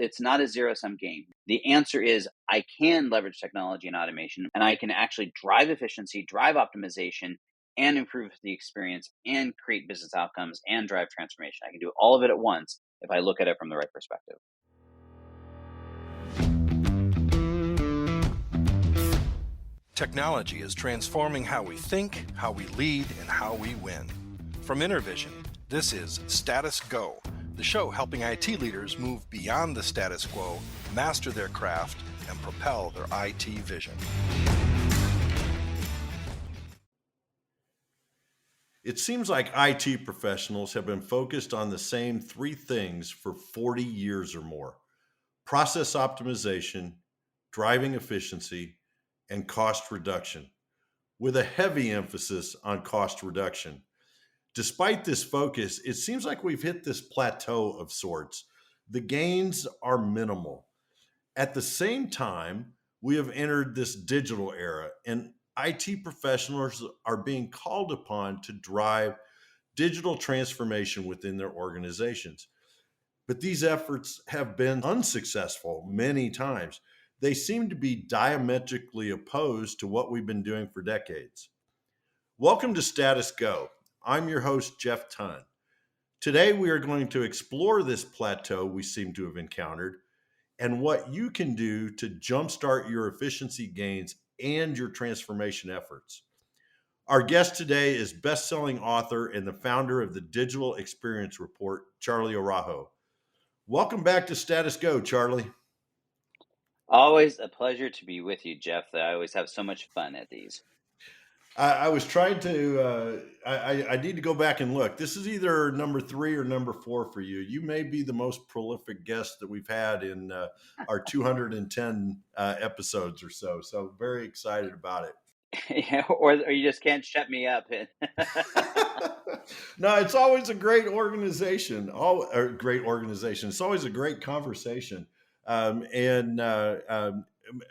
it's not a zero-sum game. The answer is I can leverage technology and automation, and I can actually drive efficiency, drive optimization, and improve the experience and create business outcomes and drive transformation. I can do all of it at once if I look at it from the right perspective. Technology is transforming how we think, how we lead, and how we win. From InterVision, this is Status Go, the show helping IT leaders move beyond the status quo, master their craft, and propel their IT vision. It seems like IT professionals have been focused on the same three things for 40 years or more: process optimization, driving efficiency, and cost reduction, with a heavy emphasis on cost reduction. Despite this focus, it seems like we've hit this plateau of sorts. The gains are minimal. At the same time, we have entered this digital era, and IT professionals are being called upon to drive digital transformation within their organizations. But these efforts have been unsuccessful many times. They seem to be diametrically opposed to what we've been doing for decades. Welcome to Status Go. I'm your host, Jeff Tunn. Today, we are going to explore this plateau we seem to have encountered and what you can do to jumpstart your efficiency gains and your transformation efforts. Our guest today is best-selling author and the founder of the Digital Experience Report, Charlie Araujo. Welcome back to Status Go, Charlie. Always a pleasure to be with you, Jeff. I always have so much fun at these. I was trying to, I need to go back and look. This is either number 3 or number 4 for you. You may be the most prolific guest that we've had in our 210 episodes or so. So very excited about it. Yeah, or you just can't shut me up. No, it's always a great organization. It's always a great conversation.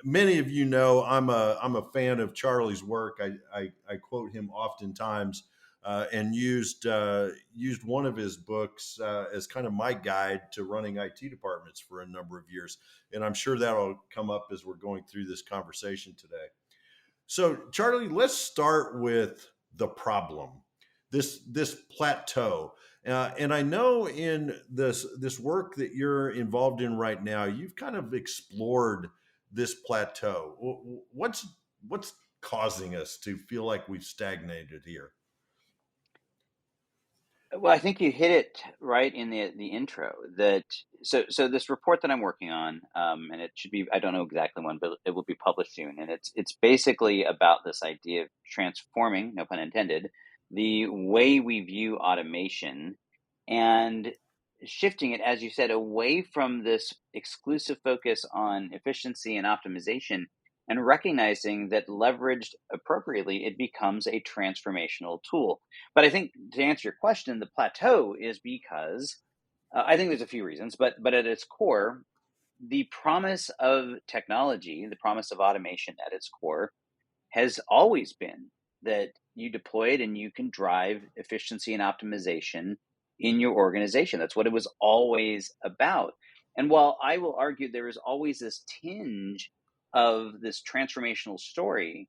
Many of you know I'm a fan of Charlie's work. I quote him oftentimes, and used one of his books as kind of my guide to running IT departments for a number of years. And I'm sure that'll come up as we're going through this conversation today. So, Charlie, let's start with the problem, this plateau. And I know in this work that you're involved in right now, you've kind of explored this plateau. What's causing us to feel like we've stagnated here? Well, I think you hit it right in the intro. So this report that I'm working on, and it should be, I don't know exactly when, but it will be published soon. And it's basically about this idea of transforming, no pun intended, the way we view automation and shifting it, as you said, away from this exclusive focus on efficiency and optimization, and recognizing that leveraged appropriately, it becomes a transformational tool. But I think to answer your question, the plateau is because I think there's a few reasons, but at its core, the promise of technology, the promise of automation at its core, has always been that you deploy it and you can drive efficiency and optimization in your organization. That's what it was always about. And while I will argue there is always this tinge of this transformational story,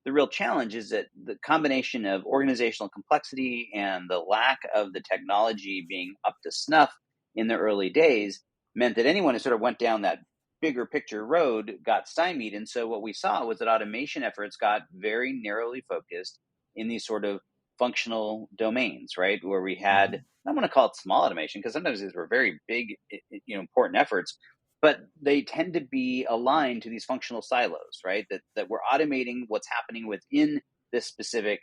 the real challenge is that the combination of organizational complexity and the lack of the technology being up to snuff in the early days meant that anyone who sort of went down that bigger picture road got stymied. And so what we saw was that automation efforts got very narrowly focused in these sort of functional domains, right? Where we had, I want to call it small automation, because sometimes these were very big, important efforts, but they tend to be aligned to these functional silos, right? That we're automating what's happening within this specific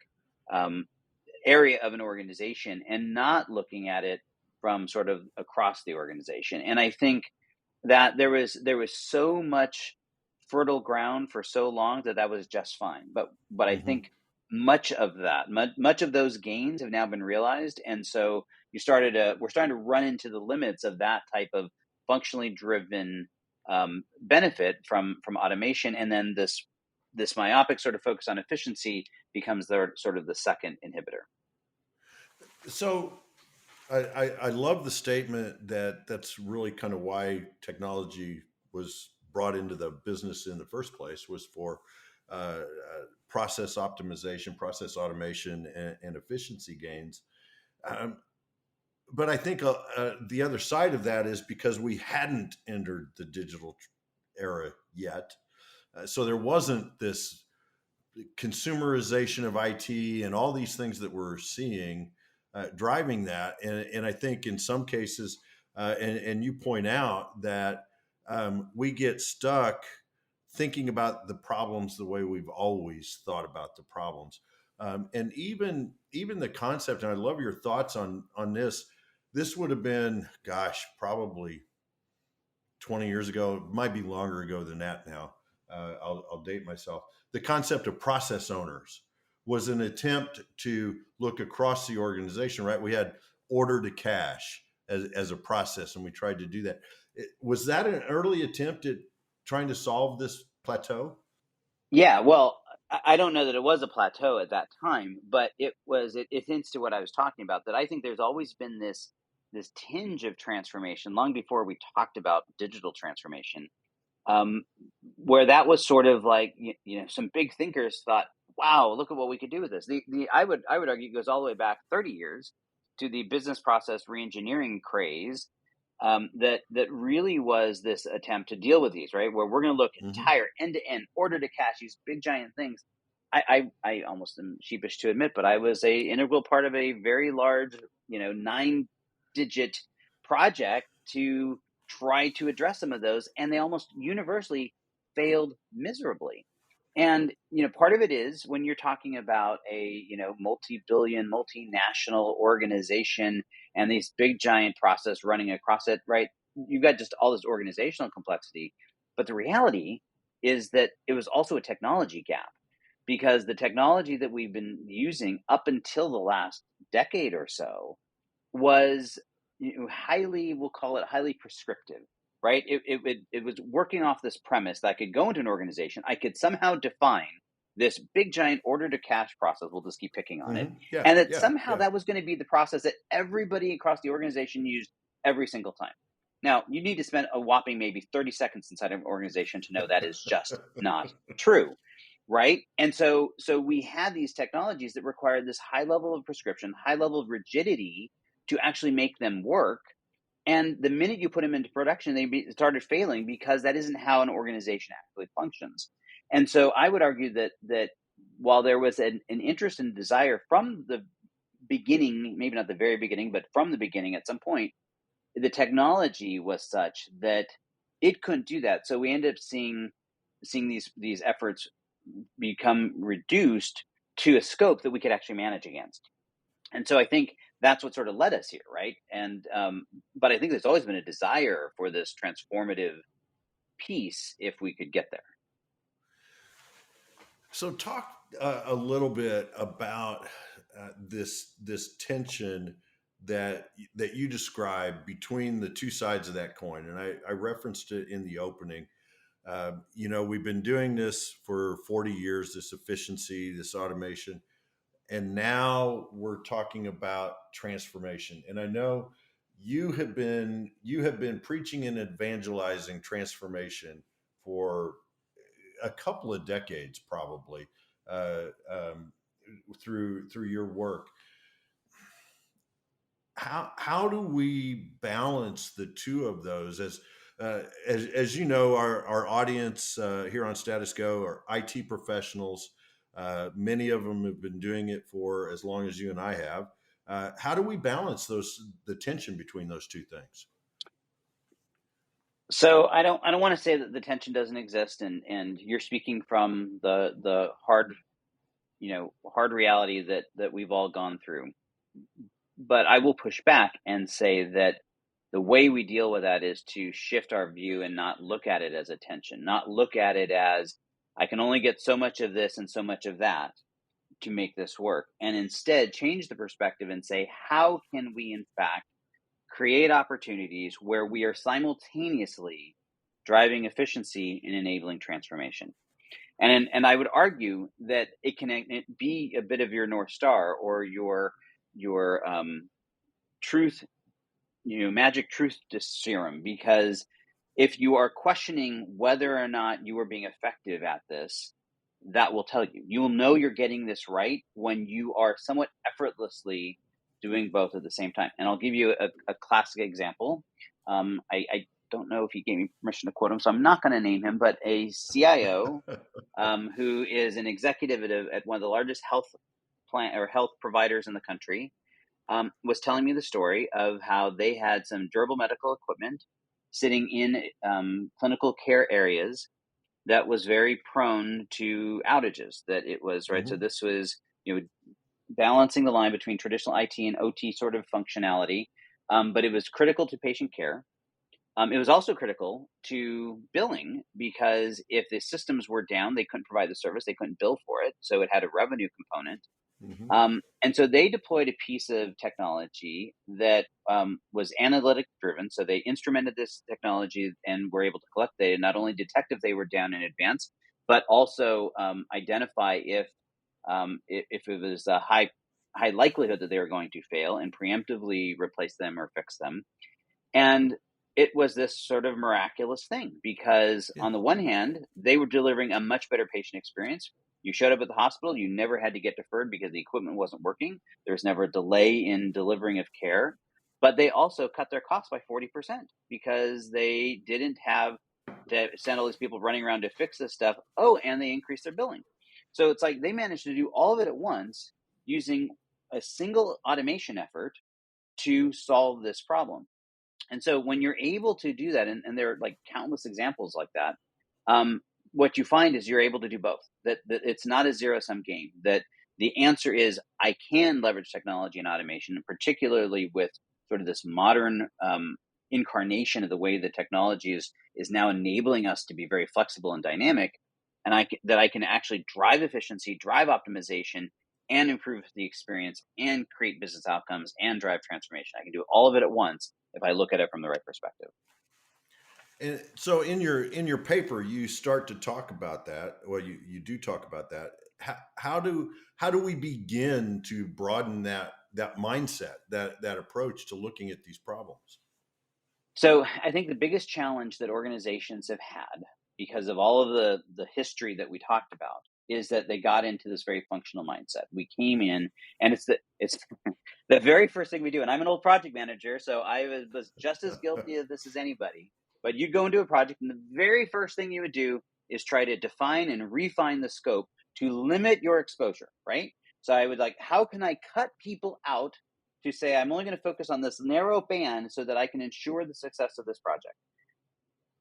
area of an organization and not looking at it from sort of across the organization. And I think that there was so much fertile ground for so long that was just fine. But I think much of those gains have now been realized, and so we're starting to run into the limits of that type of functionally driven benefit from automation, and then this myopic sort of focus on efficiency becomes the sort of the second inhibitor. So I love the statement that that's really kind of why technology was brought into the business in the first place, was for process optimization, process automation, and efficiency gains. Um, but I think the other side of that is because we hadn't entered the digital era yet. So there wasn't this consumerization of IT and all these things that we're seeing driving that. And I think in some cases, and you point out that we get stuck thinking about the problems the way we've always thought about the problems. And even the concept, and I love your thoughts on this. This would have been, gosh, probably 20 years ago. It might be longer ago than that now. I'll date myself. The concept of process owners was an attempt to look across the organization, right? We had order to cash as a process, and we tried to do that. Was that an early attempt at trying to solve this plateau? Yeah, well, I don't know that it was a plateau at that time, but it hints to what I was talking about, that I think there's always been this tinge of transformation long before we talked about digital transformation, um, where that was sort of like, some big thinkers thought, wow, look at what we could do with this. I would argue it goes all the way back 30 years to the business process reengineering craze, that really was this attempt to deal with these, right? Where we're going to look Mm-hmm. entire end to end, order to cash, these big giant things. I almost am sheepish to admit, but I was a integral part of a very large, 9-digit project to try to address some of those, and they almost universally failed miserably. And part of it is when you're talking about a multi-billion, multinational organization and these big giant process running across it, right? You've got just all this organizational complexity. But the reality is that it was also a technology gap, because the technology that we've been using up until the last decade or so was highly, we'll call it highly prescriptive, right? It was working off this premise that I could go into an organization, I could somehow define this big giant order to cash process, we'll just keep picking on it, Mm-hmm. Yeah, and that yeah, somehow yeah. that was going to be the process that everybody across the organization used every single time. Now, you need to spend a whopping maybe 30 seconds inside of an organization to know that is just not true, right? And so we had these technologies that required this high level of prescription, high level of rigidity to actually make them work. And the minute you put them into production, started failing, because that isn't how an organization actually functions. And so I would argue that while there was an interest and desire from the beginning, maybe not the very beginning, but from the beginning at some point, the technology was such that it couldn't do that. So we ended up seeing these efforts become reduced to a scope that we could actually manage against. And so I think that's what sort of led us here, right? And but I think there's always been a desire for this transformative piece if we could get there. So talk a little bit about this tension that you described between the two sides of that coin, and I referenced it in the opening. We've been doing this for 40 years, this efficiency, this automation, and now we're talking about transformation. And I know you have been preaching and evangelizing transformation for a couple of decades, probably, uh, um, through your work. How do we balance the two of those? As you know, our audience here on Status Go are IT professionals. Many of them have been doing it for as long as you and I have. How do we balance the tension between those two things? So I don't want to say that the tension doesn't exist, and you're speaking from the hard reality that we've all gone through. But I will push back and say that the way we deal with that is to shift our view and not look at it as a tension, not look at it as I can only get so much of this and so much of that to make this work, and instead change the perspective and say, how can we in fact create opportunities where we are simultaneously driving efficiency and enabling transformation? And I would argue that it can be a bit of your North Star, or your truth, magic truth serum, because if you are questioning whether or not you are being effective at this, that will tell you. You will know you're getting this right when you are somewhat effortlessly doing both at the same time. And I'll give you a classic example. I don't know if he gave me permission to quote him, so I'm not going to name him, but a CIO who is an executive at one of the largest health plan or health providers in the country, was telling me the story of how they had some durable medical equipment sitting in clinical care areas that was very prone to outages. That it was right. So Hmm. this was balancing the line between traditional IT and OT sort of functionality, but it was critical to patient care. It was also critical to billing, because if the systems were down, they couldn't provide the service, they couldn't bill for it. So it had a revenue component. Hmm. And so they deployed a piece of technology that was analytic driven. So they instrumented this technology and were able to collect data, not only detect if they were down in advance, but also identify if it was a high likelihood that they were going to fail, and preemptively replace them or fix them. And it was this sort of miraculous thing, because Yeah. on the one hand, they were delivering a much better patient experience. You showed up at the hospital, you never had to get deferred because the equipment wasn't working. There was never a delay in delivering of care. But they also cut their costs by 40% because they didn't have to send all these people running around to fix this stuff. Oh, and they increased their billing. So it's like they managed to do all of it at once using a single automation effort to solve this problem. And so when you're able to do that, and there are like countless examples like that, what you find is you're able to do both. That it's not a zero sum game. That the answer is I can leverage technology and automation, and particularly with sort of this modern incarnation of the way that technology is now enabling us to be very flexible and dynamic, and that I can actually drive efficiency, drive optimization, and improve the experience, and create business outcomes, and drive transformation. I can do all of it at once if I look at it from the right perspective. And so in your paper, you start to talk about that. Well, you do talk about that. How do we begin to broaden that mindset, that approach to looking at these problems? So I think the biggest challenge that organizations have had, because of all of the history that we talked about, is that they got into this very functional mindset. We came in, and it's the very first thing we do. And I'm an old project manager, so I was just as guilty of this as anybody. But you go into a project, and the very first thing you would do is try to define and refine the scope to limit your exposure, right? So I would like, how can I cut people out to say I'm only going to focus on this narrow band so that I can ensure the success of this project?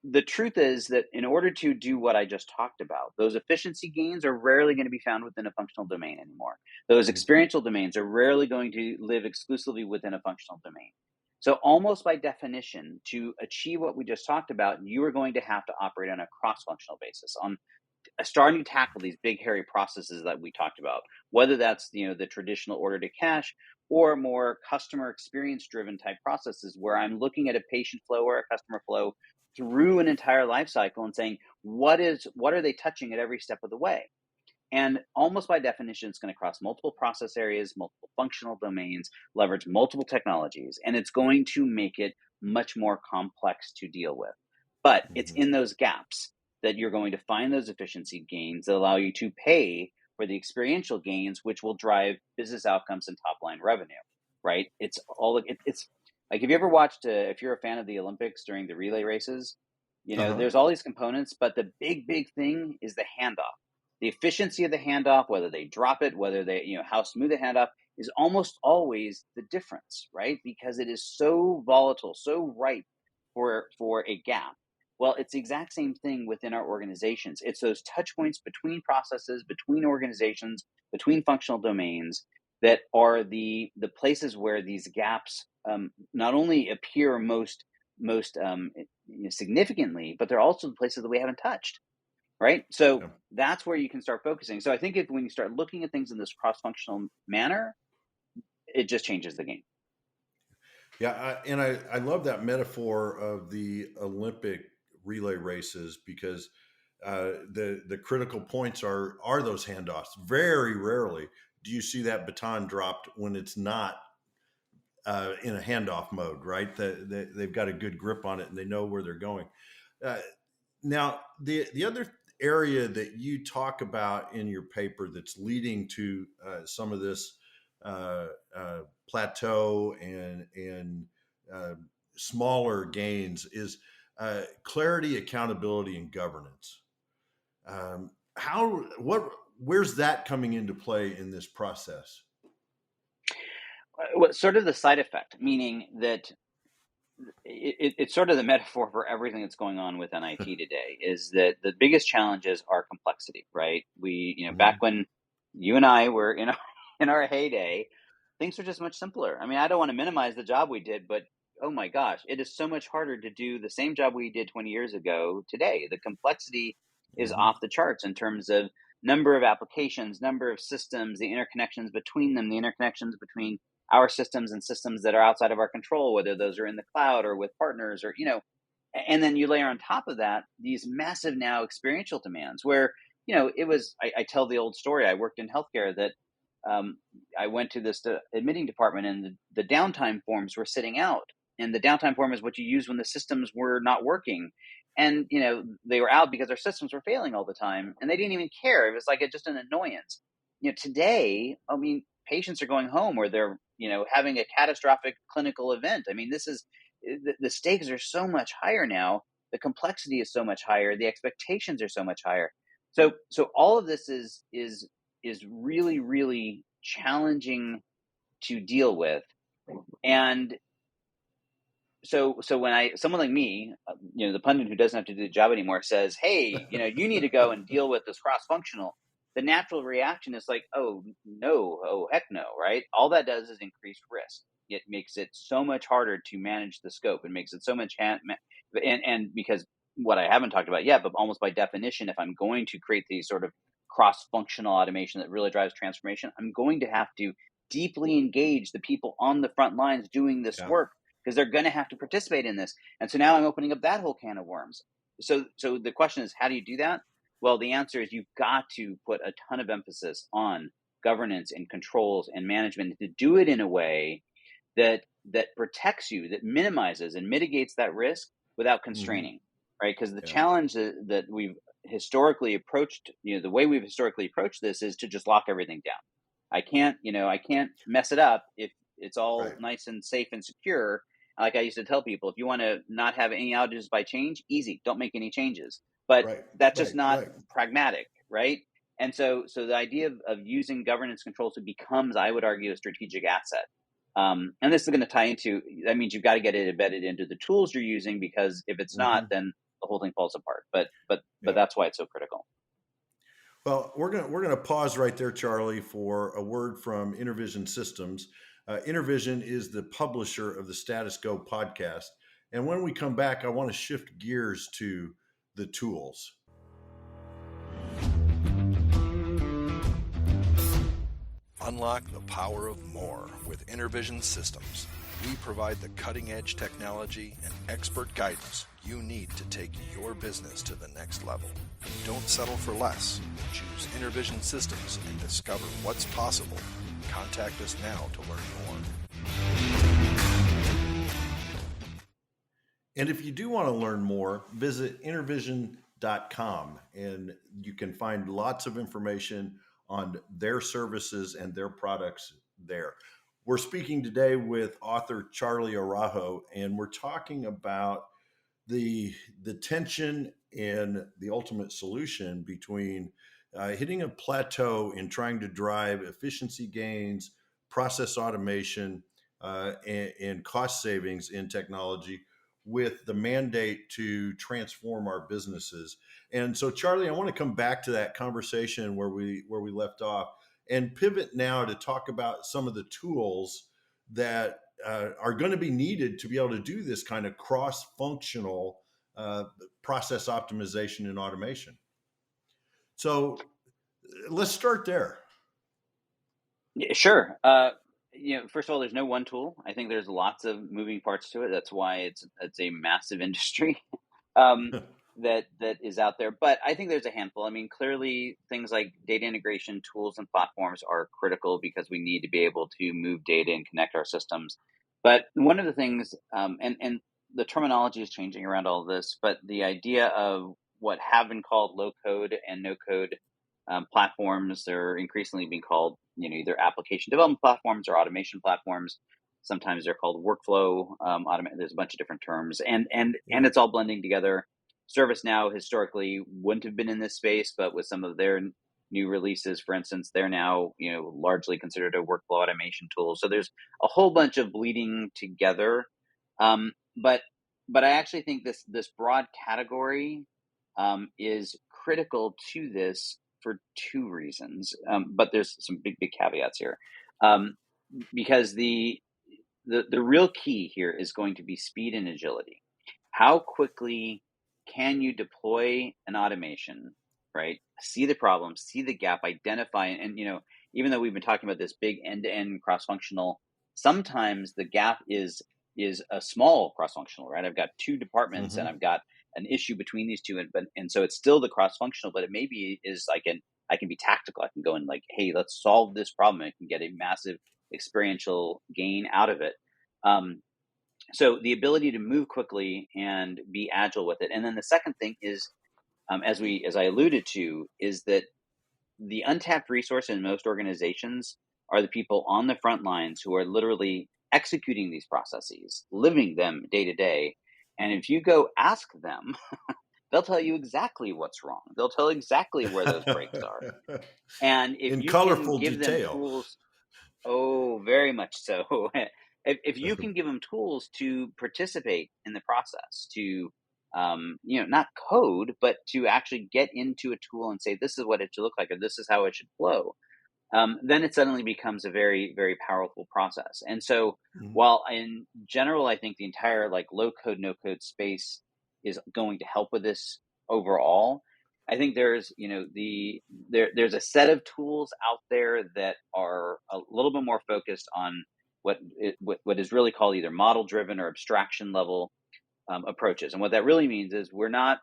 The truth is that in order to do what I just talked about, those efficiency gains are rarely going to be found within a functional domain anymore. Those Hmm. experiential domains are rarely going to live exclusively within a functional domain. So, almost by definition, to achieve what we just talked about, you are going to have to operate on a cross functional basis, on starting to tackle these big hairy processes that we talked about, whether that's the traditional order to cash, or more customer experience driven type processes where I'm looking at a patient flow or a customer flow through an entire life cycle and saying what are they touching at every step of the way. And almost by definition, it's going to cross multiple process areas, multiple functional domains, leverage multiple technologies, and it's going to make it much more complex to deal with. But it's Hmm. in those gaps that you're going to find those efficiency gains that allow you to pay for the experiential gains, which will drive business outcomes and top line revenue. Right? It's like, if you ever watched, if you're a fan of the Olympics during the relay races, Uh-huh. there's all these components, but the big thing is the handoff. The efficiency of the handoff, whether they drop it, whether how smooth the handoff is, almost always the difference, right? Because it is so volatile, so ripe for a gap. Well, it's the exact same thing within our organizations. It's those touch points between processes, between organizations, between functional domains, that are the places where these gaps not only appear most significantly, but they're also the places that we haven't touched, right? So Yeah. that's where you can start focusing. So I think if when you start looking at things in this cross-functional manner, it just changes the game. Yeah, I love that metaphor of the Olympic relay races because the critical points are those handoffs. Very rarely do you see that baton dropped when it's not in a handoff mode, right? They've got a good grip on it and they know where they're going. Uh, Now, the other area that you talk about in your paper that's leading to some of this uh, plateau and uh, smaller gains is clarity, accountability, and governance. Where's that coming into play in this process? What sort of the side effect, meaning that it's sort of the metaphor for everything that's going on within IT today, is that the biggest challenges are complexity, right? Back Mhm. when you and I were in in our heyday, things were just much simpler. I mean, I don't want to minimize the job we did, but oh my gosh, it is so much harder to do the same job we did 20 years ago today. The complexity is Mhm. off the charts in terms of number of applications, number of systems, the interconnections between them, the interconnections between our systems and systems that are outside of our control, whether those are in the cloud or with partners or, and then you layer on top of that these massive now experiential demands where, I tell the old story. I worked in healthcare that um, I went to this admitting department and the downtime forms were sitting out. And the downtime form is what you use when the systems were not working. And, they were out because our systems were failing all the time and they didn't even care. It was like just an annoyance. Today, I mean, patients are going home or they're, having a catastrophic clinical event. I mean, the stakes are so much higher now. The complexity is so much higher. The expectations are so much higher. So all of this is really, really challenging to deal with. And so when someone like me, the pundit who doesn't have to do the job anymore says, hey, you need to go and deal with this cross functional, the natural reaction is like, oh no, oh heck no, right? All that does is increase risk. It makes it so much harder to manage the scope. It makes it so much and because what I haven't talked about yet, but almost by definition, if I'm going to create these sort of cross functional automation that really drives transformation, I'm going to have to deeply engage the people on the front lines doing this Yeah. work because they're going to have to participate in this. And so now I'm opening up that whole can of worms. So the question is, how do you do that? Well, the answer is you've got to put a ton of emphasis on governance and controls and management to do it in a way that protects you, that minimizes and mitigates that risk without Mhm. constraining, right? Because the Yeah. challenge that we've historically approached, the way we've historically approached this is to just lock everything down. I can't mess it up if it's all Right. nice and safe and secure. Like I used to tell people, if you want to not have any outages by change, easy, don't make any changes. But Right. that's just Right. not Right. pragmatic, right? And so the idea of using governance controls becomes, I would argue, a strategic asset. And this is going to tie into, that means you've got to get it embedded into the tools you're using, because if it's not, Mhm. then the whole thing falls apart. But Yeah. that's why it's so critical. Well, we're gonna pause right there, Charlie, for a word from Intervision Systems. Intervision is the publisher of the Status Go podcast, and when we come back, I want to shift gears to the tools. Unlock the power of more with Intervision Systems. We provide the cutting edge technology and expert guidance you need to take your business to the next level. Don't settle for less. Choose Intervision Systems and discover what's possible. Contact us now to learn more. And if you do want to learn more, visit intervision.com and you can find lots of information on their services and their products there. We're speaking today with author Charlie Araujo, and we're talking about the the tension and the ultimate solution between hitting a plateau in trying to drive efficiency gains, process automation, and cost savings in technology with the mandate to transform our businesses. And so, Charlie, I want to come back to that conversation where we left off and pivot now to talk about some of the tools that are going to be needed to be able to do this kind of cross-functional uh, process optimization and automation. So let's start there. Yeah, sure. First of all, there's no one tool. I think there's lots of moving parts to it. That's why it's a massive industry that is out there. But I think there's a handful. I mean, clearly things like data integration tools and platforms are critical because we need to be able to move data and connect our systems. But one of the things, and the terminology is changing around all of this, but the idea of what have been called low code and no code platforms, they're increasingly being called, either application development platforms or automation platforms. Sometimes they're called workflow There's a bunch of different terms, and Yeah. it's all blending together. ServiceNow historically wouldn't have been in this space, but with some of their new releases, for instance, they're now largely considered a workflow automation tool. So there's a whole bunch of bleeding together. Um, but but I actually think this broad category is critical to this for two reasons. But there's some big caveats here, um, because the real key here is going to be speed and agility. How quickly can you deploy an automation, right? See the problem, see the gap, identify, and even though we've been talking about this big end-to-end cross-functional, sometimes the gap is a small cross-functional, right? I've got two departments and Hmm. I've got an issue between these two, and so it's still the cross-functional, but it maybe is I can be tactical. I can go and hey, let's solve this problem. I can get a massive experiential gain out of it. Um, so the ability to move quickly and be agile with it. And then the second thing is, as I alluded to, is that the untapped resource in most organizations are the people on the front lines who are literally executing these processes, living them day to day. And if you go ask them, they'll tell you exactly what's wrong. They'll tell exactly where those breaks are. And if In you can colorful give them detail. tools. Oh, very much so. If you can give them tools to participate in the process, to not code, but to actually get into a tool and say, "This is what it should look like," or "This is how it should flow," then it suddenly becomes a very, very powerful process. And so, Mhm. while in general, I think the entire low code, no code space is going to help with this overall, I think there's a set of tools out there that are a little bit more focused on what is really called either model driven or abstraction level approaches. And what that really means is we're not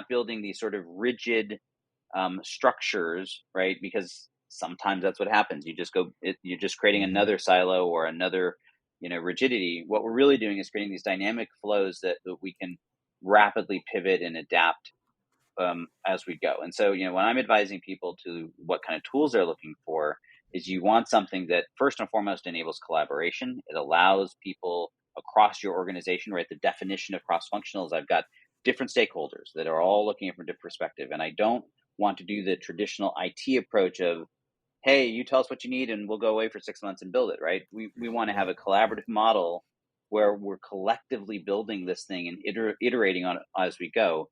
building these sort of rigid structures, right? Because sometimes that's what happens. You're just creating Mhm. another silo or another, rigidity. What we're really doing is creating these dynamic flows that we can rapidly pivot and adapt as we go. And so, when I'm advising people to what kind of tools they're looking for, is you want something that first and foremost enables collaboration. It allows people across your organization, right? The definition of cross functional is I've got different stakeholders that are all looking from a different perspective. And I don't want to do the traditional IT approach of, hey, you tell us what you need and we'll go away for 6 months and build it, right? We want to have Right. a collaborative model where we're collectively building this thing and iterating on it as we go.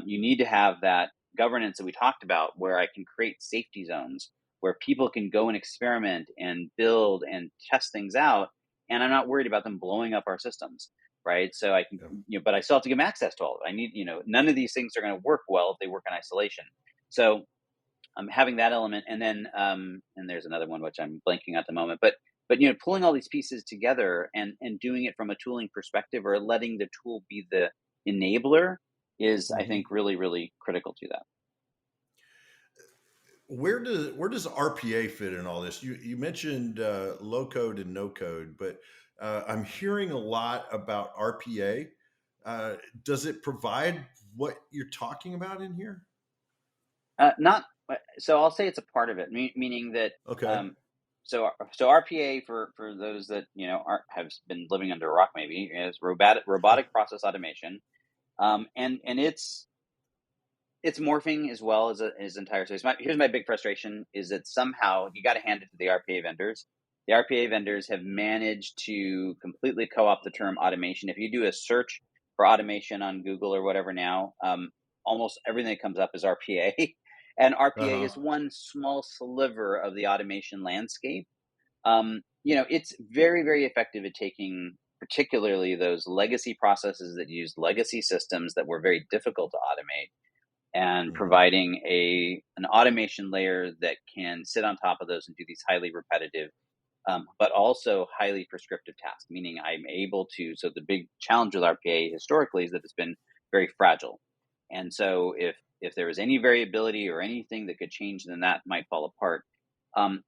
You need to have that governance that we talked about where I can create safety zones where people can go and experiment and build and test things out. And I'm not worried about them blowing up our systems, right? So I can, Yeah. but I still have to give them access to all of it. I need, none of these things are going to work well if they work in isolation. So I'm having that element. And then, and there's another one, which I'm blanking at the moment, but, pulling all these pieces together and doing it from a tooling perspective or letting the tool be the enabler is, I Mhm. think, really, really critical to that. Where does RPA fit in all this? You mentioned low code and no code, but I'm hearing a lot about RPA. Does it provide what you're talking about in here? Not so. I'll say it's a part of it, meaning that. Okay. Um, so RPA for those that have been living under a rock maybe is robotic process automation, and it's morphing as well as entire space. Here's my big frustration is that somehow you got to hand it to the RPA vendors. The RPA vendors have managed to completely co-opt the term automation. If you do a search for automation on Google or whatever now, almost everything that comes up is RPA, and RPA Uh-huh. is one small sliver of the automation landscape. It's very, very effective at taking particularly those legacy processes that use legacy systems that were very difficult to automate and Mhm. providing an automation layer that can sit on top of those and do these highly repetitive, but also highly prescriptive tasks. Meaning, I'm able to. So the big challenge with RPA historically is that it's been very fragile, and so if there was any variability or anything that could change, then that might fall apart.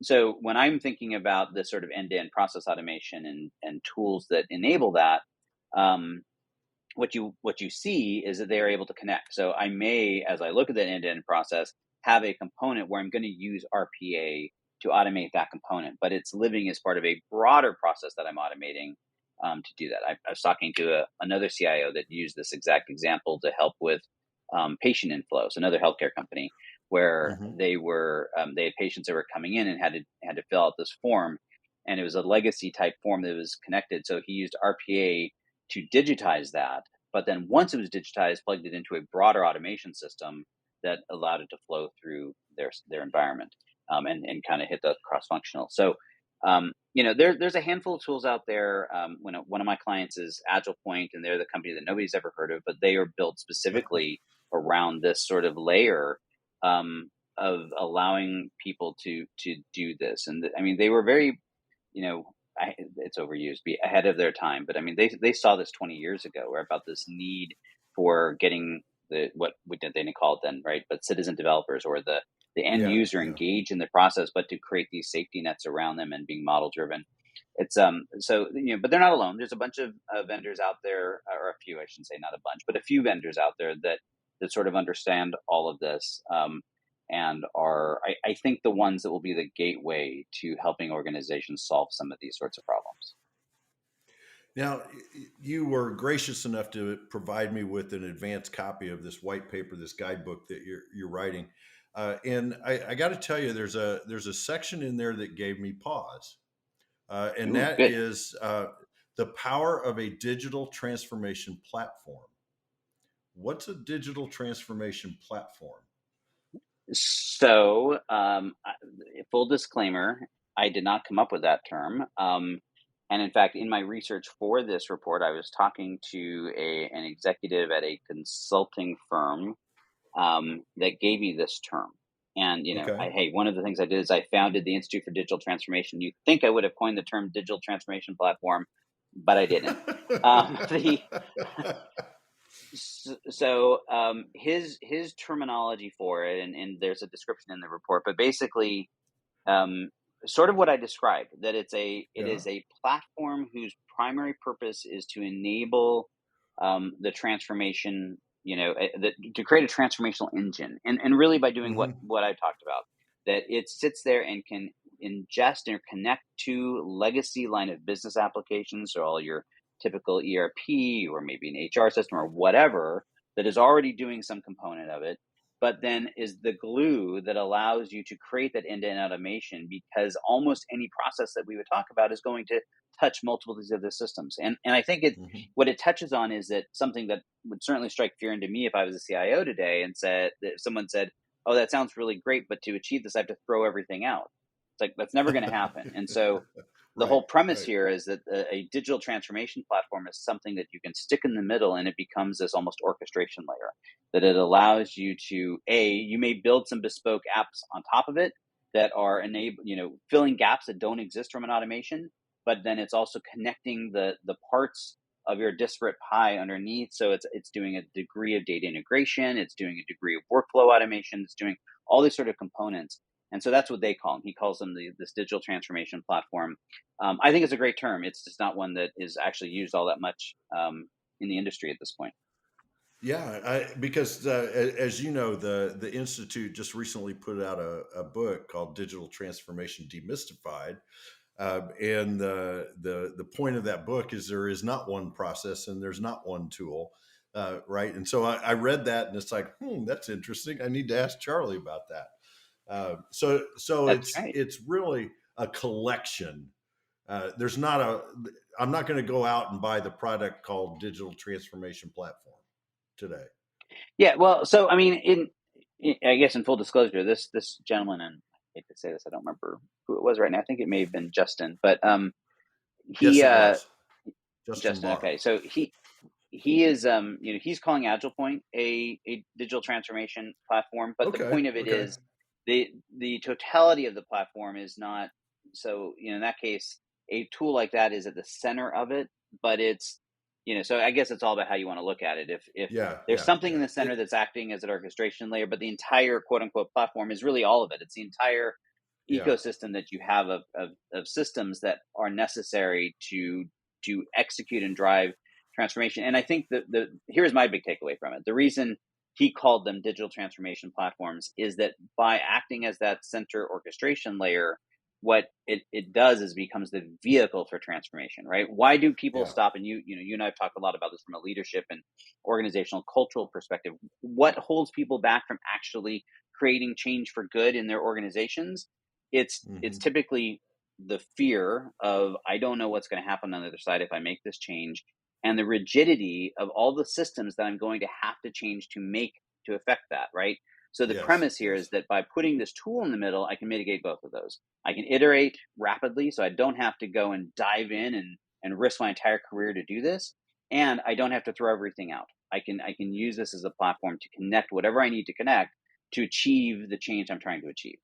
So when I'm thinking about this sort of end-to-end process automation and tools that enable that, um, what you see is that they are able to connect. So I may, as I look at the end-to-end process, have a component where I'm going to use RPA to automate that component, but it's living as part of a broader process that I'm automating to do that. I was talking to another CIO that used this exact example to help with patient inflows, another healthcare company, where Hmm. they had patients that were coming in and had to fill out this form, and it was a legacy type form that was connected. So he used RPA to digitize that, but then once it was digitized, plugged it into a broader automation system that allowed it to flow through their environment, and kind of hit the cross functional. So there's a handful of tools out there. One of my clients is Agile Point, and they're the company that nobody's ever heard of, but they are built specifically around this sort of layer of allowing people to do this. And I mean, they were very, it's overused, be ahead of their time. But I mean, they saw this 20 years ago, where about this need for getting what they didn't call it then, right? But citizen developers, or the end Yeah, user, yeah. engaged in the process, but to create these safety nets around them and being model driven. It's so but they're not alone. There's a bunch of vendors out there, or a few, I shouldn't say, not a bunch, but a few vendors out there that sort of understand all of this. And are, I think, the ones that will be the gateway to helping organizations solve some of these sorts of problems. Now, you were gracious enough to provide me with an advanced copy of this white paper, this guidebook that you're writing, and I got to tell you, there's a section in there that gave me pause, and Ooh, that good. is the power of a digital transformation platform. What's a digital transformation platform? So, full disclaimer, I did not come up with that term. And in fact, in my research for this report, I was talking to an executive at a consulting firm that gave me this term. And Okay. hey, one of the things I did is I founded the Institute for Digital Transformation. You think I would have coined the term digital transformation platform, but I didn't. The So his terminology for it, and there's a description in the report, but basically, um, sort of what I described, that it Yeah. is a platform whose primary purpose is to enable the transformation, to create a transformational engine, and really by doing what Hmm. what I talked about, that it sits there and can ingest or connect to legacy line of business applications, so all your typical ERP, or maybe an HR system, or whatever, that is already doing some component of it, but then is the glue that allows you to create that end-to-end automation, because almost any process that we would talk about is going to touch multiple of these other systems. And I think Hmm. what it touches on is that something that would certainly strike fear into me if I was a CIO today, and said that if someone said, "Oh, that sounds really great, but to achieve this, I have to throw everything out." It's like, that's never going to happen. And so the Right. whole premise Right. here is that a digital transformation platform is something that you can stick in the middle, and it becomes this almost orchestration layer, that it allows you to, you may build some bespoke apps on top of it that are filling gaps that don't exist from an automation, but then it's also connecting the parts of your disparate pie underneath. So it's doing a degree of data integration, it's doing a degree of workflow automation, it's doing all these sort of components. And so that's what they call them. He calls them this digital transformation platform. I think it's a great term. It's just not one that is actually used all that much in the industry at this point. Yeah, because as you know, the institute just recently put out a book called Digital Transformation Demystified, and the point of that book is there is not one process and there's not one tool, right? And so I read that and it's like, that's interesting. I need to ask Charlie about that. So That's right. it's really a collection. There's not a. I'm not going to go out and buy the product called Digital Transformation Platform today. Yeah. Well, so I mean, I guess in full disclosure, this gentleman, and I hate to say this, I don't remember who it was right now. I think it may have been Justin, but he Yes, it was Justin Justin. Barr. Okay, so he is he's calling Agile Point a digital transformation platform, but the Okay, point of it okay, is the totality of the platform is not. So in that case, a tool like that is at the center of it, but it's so I guess it's all about how you want to look at it. If yeah, there's yeah, something in yeah. the center that's acting as an orchestration layer, but the entire quote unquote platform is really all of it. It's the entire Yeah. ecosystem that you have of systems that are necessary to execute and drive transformation. And I think that here's my big takeaway from it. The reason he called them digital transformation platforms is that by acting as that center orchestration layer, what it does is becomes the vehicle for transformation, right? Why do people Yeah. stop? And you and I have talked a lot about this from a leadership and organizational cultural perspective. What holds people back from actually creating change for good in their organizations? It's Hmm. typically the fear of, I don't know what's going to happen on the other side if I make this change, and the rigidity of all the systems that I'm going to have to change to affect that, right? So the Yes. premise here is Yes. that by putting this tool in the middle, I can mitigate both of those. I can iterate rapidly, so I don't have to go and dive in and risk my entire career to do this, and I don't have to throw everything out. I can use this as a platform to connect whatever I need to connect to achieve the change I'm trying to achieve.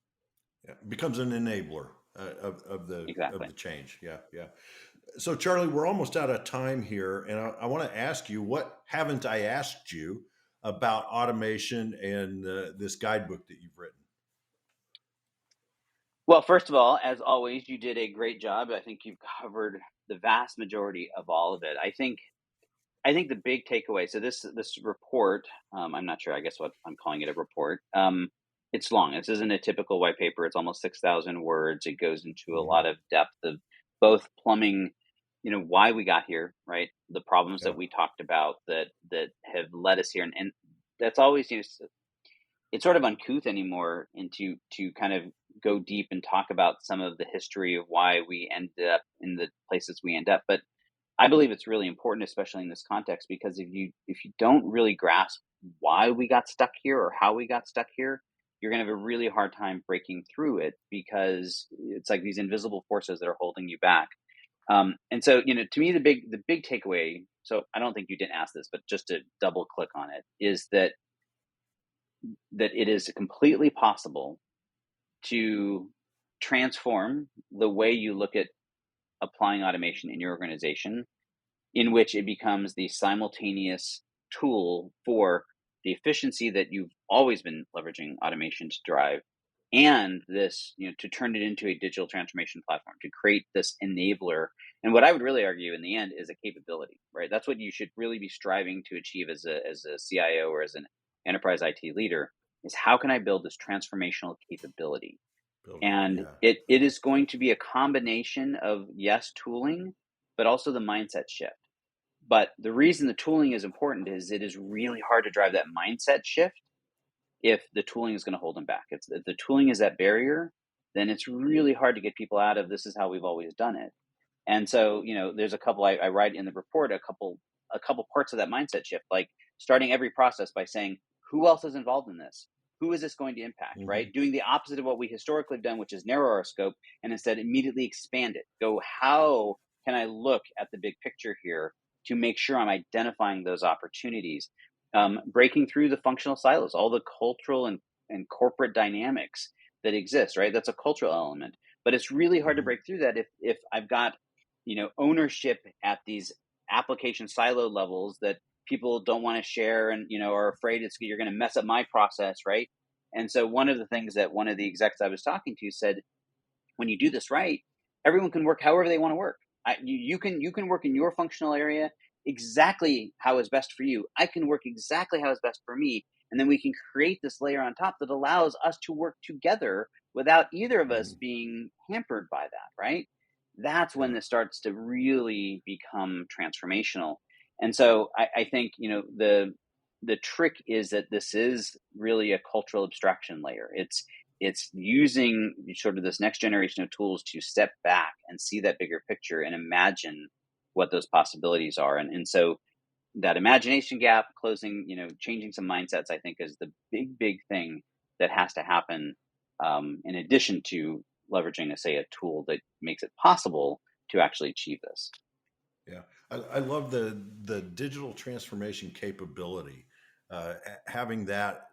Yeah. Becomes an enabler of Exactly. the change. Yeah. Yeah. So, Charlie, we're almost out of time here, and I want to ask you, what haven't I asked you about automation and this guidebook that you've written? Well, first of all, as always, you did a great job. I think you've covered the vast majority of all of it. I think the big takeaway. So this report, I'm not sure. I guess what I'm calling it a report. It's long. This isn't a typical white paper. It's almost 6,000 words. It goes into a Hmm. lot of depth of both plumbing, why we got here, right? The problems Yeah. that we talked about that have led us here, and that's always it's sort of uncouth anymore, and to kind of go deep and talk about some of the history of why we ended up in the places we end up. But I believe it's really important, especially in this context, because if you don't really grasp why we got stuck here or how we got stuck here, you're going to have a really hard time breaking through it, because it's like these invisible forces that are holding you back. And so, to me, the big takeaway. So I don't think you didn't ask this, but just to double click on it, is that it is completely possible to transform the way you look at applying automation in your organization, in which it becomes the simultaneous tool for the efficiency that you've always been leveraging automation to drive, and this, to turn it into a digital transformation platform, to create this enabler. And what I would really argue in the end is a capability, right? That's what you should really be striving to achieve as a CIO or as an enterprise IT leader, is how can I build this transformational capability? Build it. And Yeah. it is going to be a combination of, yes, tooling, but also the mindset shift. But the reason the tooling is important is it is really hard to drive that mindset shift if the tooling is going to hold them back. If the tooling is that barrier, then it's really hard to get people out of, this is how we've always done it. And so, there's a couple, I write in the report, a couple parts of that mindset shift, like starting every process by saying, who else is involved in this? Who is this going to impact, Hmm. right? Doing the opposite of what we historically have done, which is narrow our scope, and instead immediately expand it. Go, how can I look at the big picture here to make sure I'm identifying those opportunities? Breaking through the functional silos, all the cultural and corporate dynamics that exist, right? That's a cultural element. But it's really hard to Hmm. break through that if I've got ownership at these application silo levels that people don't want to share, and are afraid you're going to mess up my process, right? And so one of the things that one of the execs I was talking to said, when you do this right, everyone can work however they want to work. You can work in your functional area exactly how is best for you. I can work exactly how is best for me, and then we can create this layer on top that allows us to work together without either of us Hmm. being hampered by that. Right? That's when Yeah. this starts to really become transformational. And so I think the trick is that this is really a cultural abstraction layer. It's using sort of this next generation of tools to step back and see that bigger picture and imagine what those possibilities are. And so that imagination gap closing, changing some mindsets, I think, is the big thing that has to happen, in addition to leveraging, say, a tool that makes it possible to actually achieve this. Yeah, I love the digital transformation capability. Having that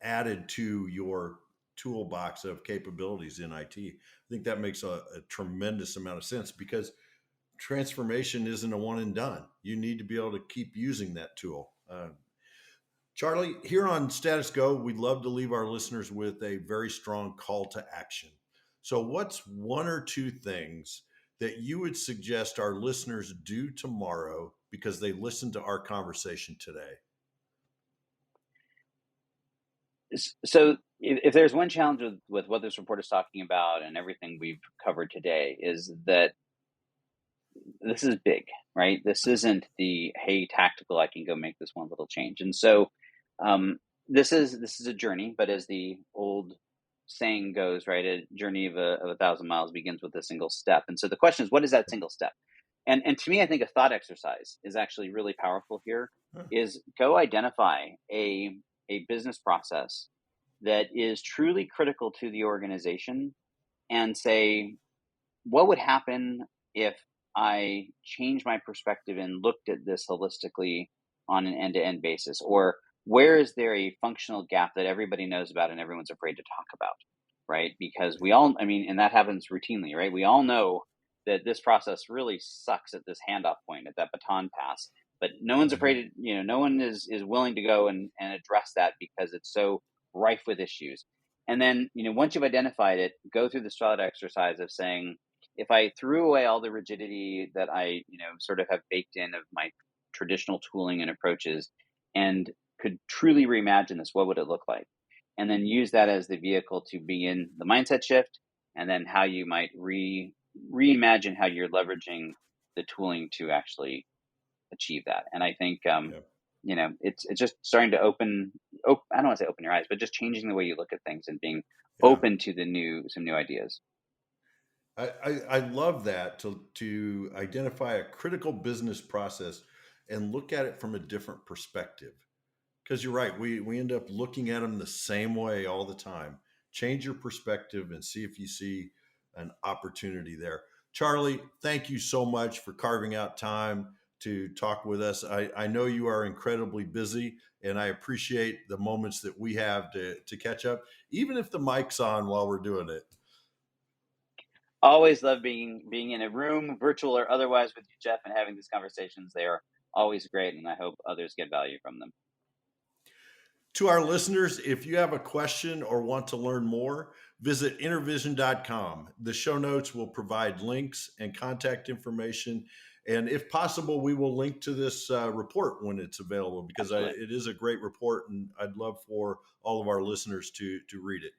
added to your toolbox of capabilities in IT, I think that makes a tremendous amount of sense, because transformation isn't a one and done. You need to be able to keep using that tool. Charlie, here on Status Go, we'd love to leave our listeners with a very strong call to action. So, what's one or two things that you would suggest our listeners do tomorrow because they listened to our conversation today? So if there's one challenge with what this report is talking about and everything we've covered today, is that this is big, right? This isn't the, hey, tactical, I can go make this one little change. And so this is a journey, but as the old saying goes, right, a journey of a thousand miles begins with a single step. And so the question is, what is that single step? And to me, I think a thought exercise is actually really powerful here. Huh. Is go identify a business process that is truly critical to the organization and say, what would happen if I change my perspective and looked at this holistically on an end-to-end basis? Or where is there a functional gap that everybody knows about and everyone's afraid to talk about, right? Because we all, I mean, and that happens routinely, right? We all know that this process really sucks at this handoff point, at that baton pass, but no one's afraid to, no one is willing to go and address that because it's so rife with issues. And then, once you've identified it, go through this thought exercise of saying, if I threw away all the rigidity that I, sort of have baked in of my traditional tooling and approaches and could truly reimagine this, what would it look like? And then use that as the vehicle to begin the mindset shift, and then how you might reimagine how you're leveraging the tooling to actually achieve that. And I think, it's just starting to open, I don't want to say open your eyes, but just changing the way you look at things and being open to some new ideas. I love that, to identify a critical business process and look at it from a different perspective. Because you're right, we end up looking at them the same way all the time. Change your perspective and see if you see an opportunity there. Charlie, thank you so much for carving out time to talk with us. I know you are incredibly busy, and I appreciate the moments that we have to catch up, even if the mic's on while we're doing it. Always love being in a room, virtual or otherwise, with you, Jeff, and having these conversations. They are always great, and I hope others get value from them. To our listeners, if you have a question or want to learn more, visit intervision.com. The show notes will provide links and contact information. And if possible, we will link to this report when it's available, because it is a great report, and I'd love for all of our listeners to read it.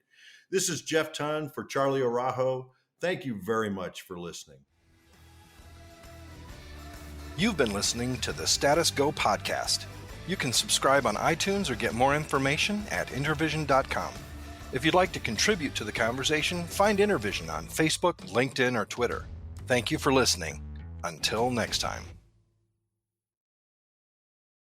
This is Jeff Tunn for Charlie Araujo. Thank you very much for listening. You've been listening to the Status Go podcast. You can subscribe on iTunes or get more information at intervision.com. If you'd like to contribute to the conversation, find Intervision on Facebook, LinkedIn, or Twitter. Thank you for listening. Until next time.